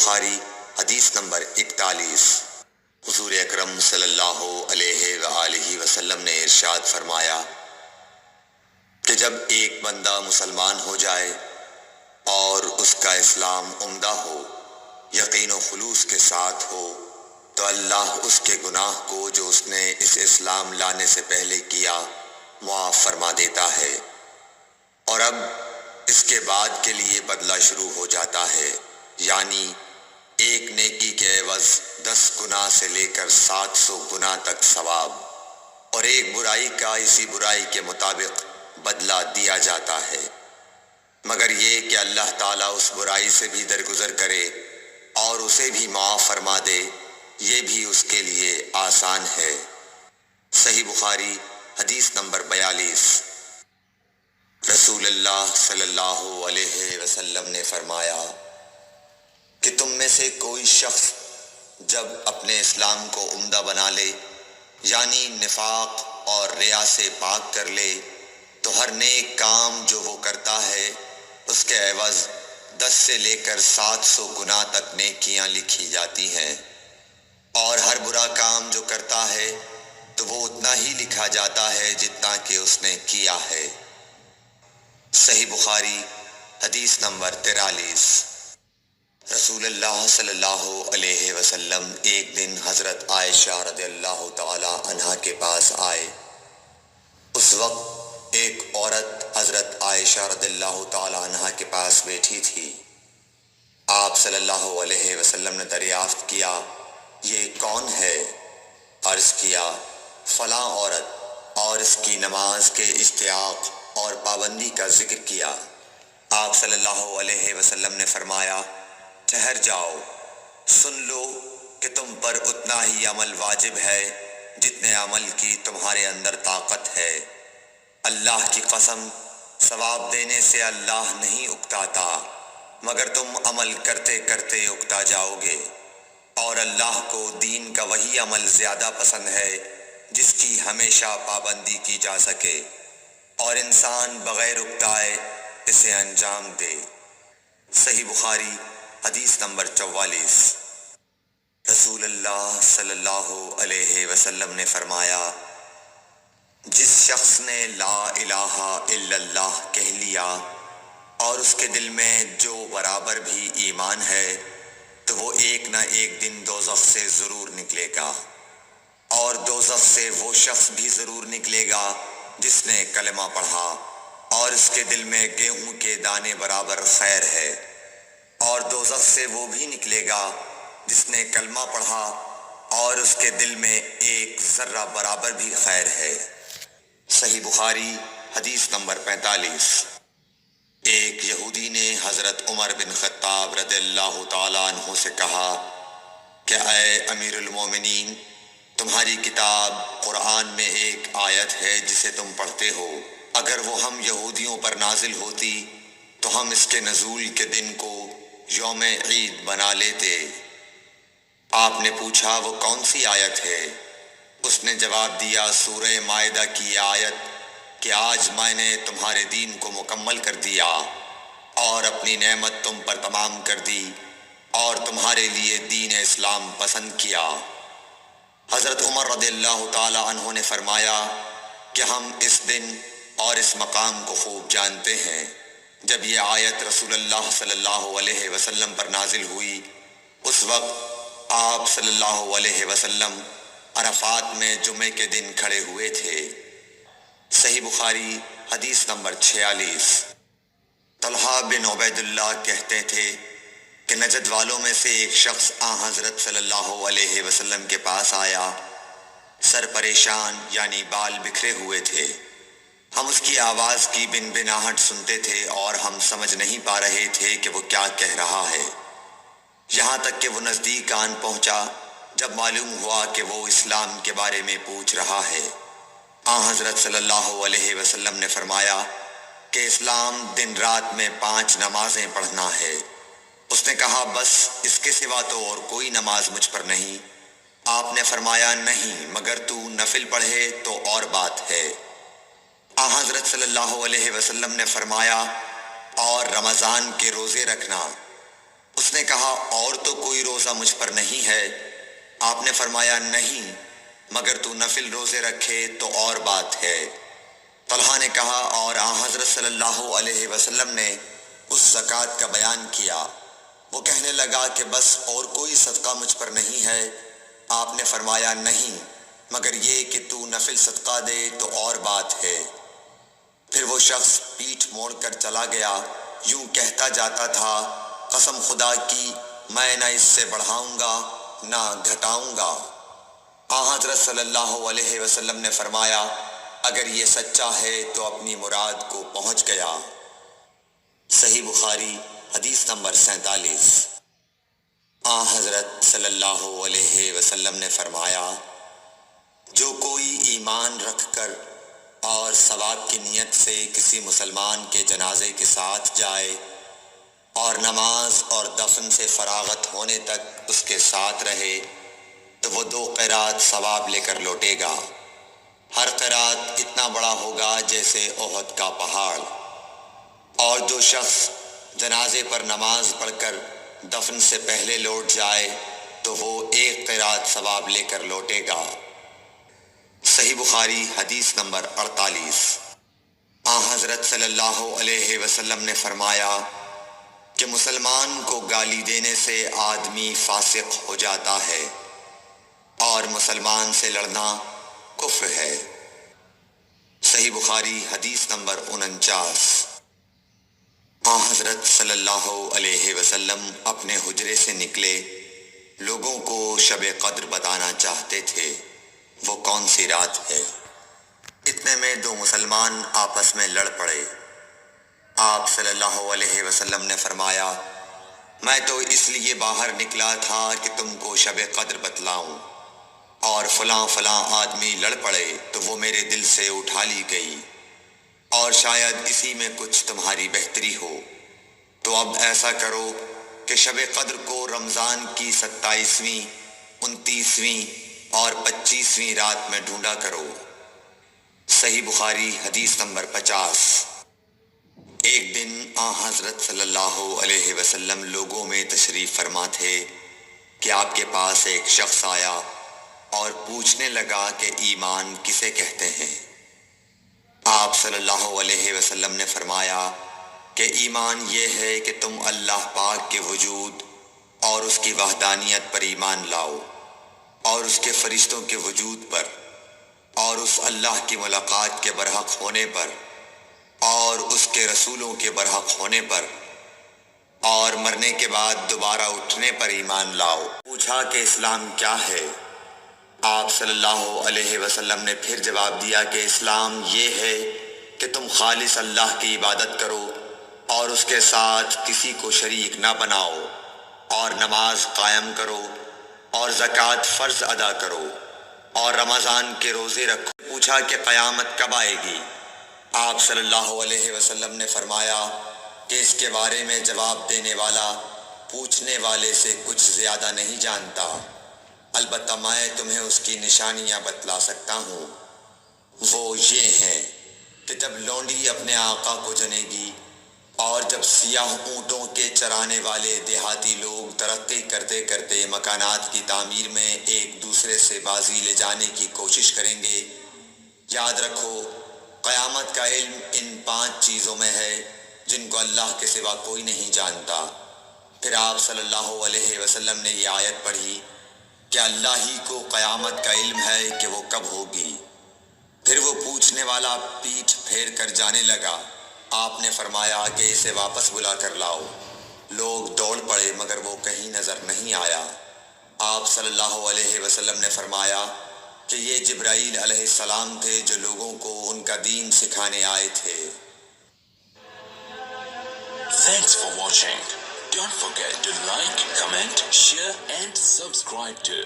بخاری حدیث نمبر 41۔ حضور اکرم صلی اللہ علیہ وآلہ وسلم نے ارشاد فرمایا کہ جب ایک بندہ مسلمان ہو جائے اور اس کا اسلام عمدہ ہو، یقین و خلوص کے ساتھ ہو، تو اللہ اس کے گناہ کو جو اس نے اس اسلام لانے سے پہلے کیا معاف فرما دیتا ہے، اور اب اس کے بعد کے لیے بدلہ شروع ہو جاتا ہے، یعنی ایک نیکی کے عوض 10 گناہ سے لے کر 700 گناہ تک ثواب، اور ایک برائی کا اسی برائی کے مطابق بدلہ دیا جاتا ہے، مگر یہ کہ اللہ تعالیٰ اس برائی سے بھی درگزر کرے اور اسے بھی معاف فرما دے، یہ بھی اس کے لیے آسان ہے۔ صحیح بخاری حدیث نمبر 42۔ رسول اللہ صلی اللہ علیہ وسلم نے فرمایا کہ تم میں سے کوئی شخص جب اپنے اسلام کو عمدہ بنا لے، یعنی نفاق اور ریا سے پاک کر لے، تو ہر نیک کام جو وہ کرتا ہے اس کے عوض 10 سے لے کر 700 گناہ تک نیکیاں لکھی جاتی ہیں، اور ہر برا کام جو کرتا ہے تو وہ اتنا ہی لکھا جاتا ہے جتنا کہ اس نے کیا ہے۔ صحیح بخاری حدیث نمبر 43۔ رسول اللہ صلی اللہ علیہ وسلم ایک دن حضرت عائشہ رضی اللہ تعالی عنہا کے پاس آئے۔ اس وقت ایک عورت حضرت عائشہ رضی اللہ تعالی عنہا کے پاس بیٹھی تھی۔ آپ صلی اللہ علیہ وسلم نے دریافت کیا، یہ کون ہے؟ عرض کیا، فلاں عورت، اور اس کی نماز کے اشتیاق اور پابندی کا ذکر کیا۔ آپ صلی اللہ علیہ وسلم نے فرمایا، ٹھہر جاؤ، سن لو کہ تم پر اتنا ہی عمل واجب ہے جتنے عمل کی تمہارے اندر طاقت ہے۔ اللہ کی قسم، ثواب دینے سے اللہ نہیں اکتاتا، مگر تم عمل کرتے کرتے اکتا جاؤ گے، اور اللہ کو دین کا وہی عمل زیادہ پسند ہے جس کی ہمیشہ پابندی کی جا سکے، اور انسان بغیر اکتائے اسے انجام دے۔ صحیح بخاری حدیث نمبر 44۔ رسول اللہ صلی اللہ علیہ وسلم نے فرمایا، جس شخص نے لا الہ الا اللہ کہہ لیا اور اس کے دل میں جو برابر بھی ایمان ہے، تو وہ ایک نہ ایک دن دوزخ سے ضرور نکلے گا، اور دوزخ سے وہ شخص بھی ضرور نکلے گا جس نے کلمہ پڑھا اور اس کے دل میں گیہوں کے دانے برابر خیر ہے، اور دوزخ سے وہ بھی نکلے گا جس نے کلمہ پڑھا اور اس کے دل میں ایک ذرہ برابر بھی خیر ہے۔ صحیح بخاری حدیث نمبر 45۔ ایک یہودی نے حضرت عمر بن خطاب رضی اللہ تعالیٰ عنہ سے کہا کہ اے امیر المومنین، تمہاری کتاب قرآن میں ایک آیت ہے جسے تم پڑھتے ہو، اگر وہ ہم یہودیوں پر نازل ہوتی تو ہم اس کے نزول کے دن کو یوم عید بنا لیتے۔ آپ نے پوچھا، وہ کون سی آیت ہے؟ اس نے جواب دیا، سورہ مائدہ کی آیت کہ آج میں نے تمہارے دین کو مکمل کر دیا اور اپنی نعمت تم پر تمام کر دی اور تمہارے لیے دین اسلام پسند کیا۔ حضرت عمر رضی اللہ تعالی عنہ نے فرمایا کہ ہم اس دن اور اس مقام کو خوب جانتے ہیں۔ جب یہ آیت رسول اللہ صلی اللہ علیہ وسلم پر نازل ہوئی، اس وقت آپ صلی اللہ علیہ وسلم عرفات میں جمعے کے دن کھڑے ہوئے تھے۔ صحیح بخاری حدیث نمبر 46۔ طلحہ بن عبید اللہ کہتے تھے کہ نجد والوں میں سے ایک شخص حضرت صلی اللہ علیہ وسلم کے پاس آیا، سر پریشان یعنی بال بکھرے ہوئے تھے۔ ہم اس کی آواز کی بن بناہٹ سنتے تھے اور ہم سمجھ نہیں پا رہے تھے کہ وہ کیا کہہ رہا ہے، یہاں تک کہ وہ نزدیک آن پہنچا جب معلوم ہوا کہ وہ اسلام کے بارے میں پوچھ رہا ہے۔ حضرت صلی اللہ علیہ وسلم نے فرمایا کہ اسلام دن رات میں 5 نمازیں پڑھنا ہے۔ اس نے کہا، بس اس کے سوا تو اور کوئی نماز مجھ پر نہیں۔ آپ نے فرمایا، نہیں، مگر تو نفل پڑھے تو اور بات ہے۔ حضرت صلی اللہ علیہ وسلم نے فرمایا، اور رمضان کے روزے رکھنا۔ اس نے کہا اور تو کوئی روزہ مجھ پر نہیں ہے؟ آپ نے فرمایا نہیں، مگر تو نفل روزے رکھے تو اور بات ہے۔ طلحہ نے کہا اور حضرت صلی اللہ علیہ وسلم نے اس زکوٰۃ کا بیان کیا۔ وہ کہنے لگا کہ بس اور کوئی صدقہ مجھ پر نہیں ہے؟ آپ نے فرمایا نہیں، مگر یہ کہ تو نفل صدقہ دے تو اور بات ہے۔ پھر وہ شخص پیٹھ موڑ کر چلا گیا، یوں کہتا جاتا تھا قسم خدا کی میں نہ اس سے بڑھاؤں گا نہ گھٹاؤں گا۔ حضرت صلی اللہ علیہ وسلم نے فرمایا اگر یہ سچا ہے تو اپنی مراد کو پہنچ گیا۔ صحیح بخاری حدیث نمبر 47۔ حضرت صلی اللہ علیہ وسلم نے فرمایا جو کوئی ایمان رکھ کر اور ثواب کی نیت سے کسی مسلمان کے جنازے کے ساتھ جائے اور نماز اور دفن سے فراغت ہونے تک اس کے ساتھ رہے تو وہ 2 قیرات ثواب لے کر لوٹے گا۔ ہر قیرات اتنا بڑا ہوگا جیسے احد کا پہاڑ۔ اور جو شخص جنازے پر نماز پڑھ کر دفن سے پہلے لوٹ جائے تو وہ 1 قیرات ثواب لے کر لوٹے گا۔ صحیح بخاری حدیث نمبر 48۔ حضرت صلی اللہ علیہ وسلم نے فرمایا کہ مسلمان کو گالی دینے سے آدمی فاسق ہو جاتا ہے اور مسلمان سے لڑنا کفر ہے۔ صحیح بخاری حدیث نمبر 49۔ حضرت صلی اللہ علیہ وسلم اپنے حجرے سے نکلے، لوگوں کو شب قدر بتانا چاہتے تھے وہ کون سی رات ہے۔ اتنے میں 2 مسلمان آپس میں لڑ پڑے۔ آپ صلی اللہ علیہ وسلم نے فرمایا میں تو اس لیے باہر نکلا تھا کہ تم کو شب قدر بتلاؤں، اور فلاں فلاں آدمی لڑ پڑے تو وہ میرے دل سے اٹھا لی گئی، اور شاید اسی میں کچھ تمہاری بہتری ہو، تو اب ایسا کرو کہ شب قدر کو رمضان کی 27ویں، 29ویں اور 25ویں رات میں ڈھونڈا کرو۔ صحیح بخاری حدیث نمبر 50۔ ایک دن حضرت صلی اللہ علیہ وسلم لوگوں میں تشریف فرما تھے کہ آپ کے پاس ایک شخص آیا اور پوچھنے لگا کہ ایمان کسے کہتے ہیں؟ آپ صلی اللہ علیہ وسلم نے فرمایا کہ ایمان یہ ہے کہ تم اللہ پاک کے وجود اور اس کی وحدانیت پر ایمان لاؤ، اور اس کے فرشتوں کے وجود پر، اور اس اللہ کی ملاقات کے برحق ہونے پر، اور اس کے رسولوں کے برحق ہونے پر، اور مرنے کے بعد دوبارہ اٹھنے پر ایمان لاؤ۔ پوچھا کہ اسلام کیا ہے؟ آپ صلی اللہ علیہ وسلم نے پھر جواب دیا کہ اسلام یہ ہے کہ تم خالص اللہ کی عبادت کرو اور اس کے ساتھ کسی کو شریک نہ بناؤ، اور نماز قائم کرو، اور زکوٰۃ فرض ادا کرو، اور رمضان کے روزے رکھو۔ پوچھا کہ قیامت کب آئے گی؟ آپ صلی اللہ علیہ وسلم نے فرمایا کہ اس کے بارے میں جواب دینے والا پوچھنے والے سے کچھ زیادہ نہیں جانتا، البتہ میں تمہیں اس کی نشانیاں بتلا سکتا ہوں۔ وہ یہ ہیں کہ جب لونڈی اپنے آقا کو جنے گی، اور جب سیاہ اونٹوں کے چرانے والے دیہاتی لوگ ترقی کرتے کرتے مکانات کی تعمیر میں ایک دوسرے سے بازی لے جانے کی کوشش کریں گے، یاد رکھو قیامت کا علم ان 5 چیزوں میں ہے جن کو اللہ کے سوا کوئی نہیں جانتا۔ پھر آپ صلی اللہ علیہ وسلم نے یہ آیت پڑھی کہ اللہ ہی کو قیامت کا علم ہے کہ وہ کب ہوگی۔ پھر وہ پوچھنے والا پیٹھ پھیر کر جانے لگا۔ آپ نے فرمایا کہ اسے واپس بلا کر لاؤ۔ لوگ دوڑ پڑے مگر وہ کہیں نظر نہیں آیا۔ آپ صلی اللہ علیہ وسلم نے فرمایا کہ یہ جبرائیل علیہ السلام تھے جو لوگوں کو ان کا دین سکھانے آئے تھے۔ Thanks for watching. Don't forget to like, comment, share and subscribe to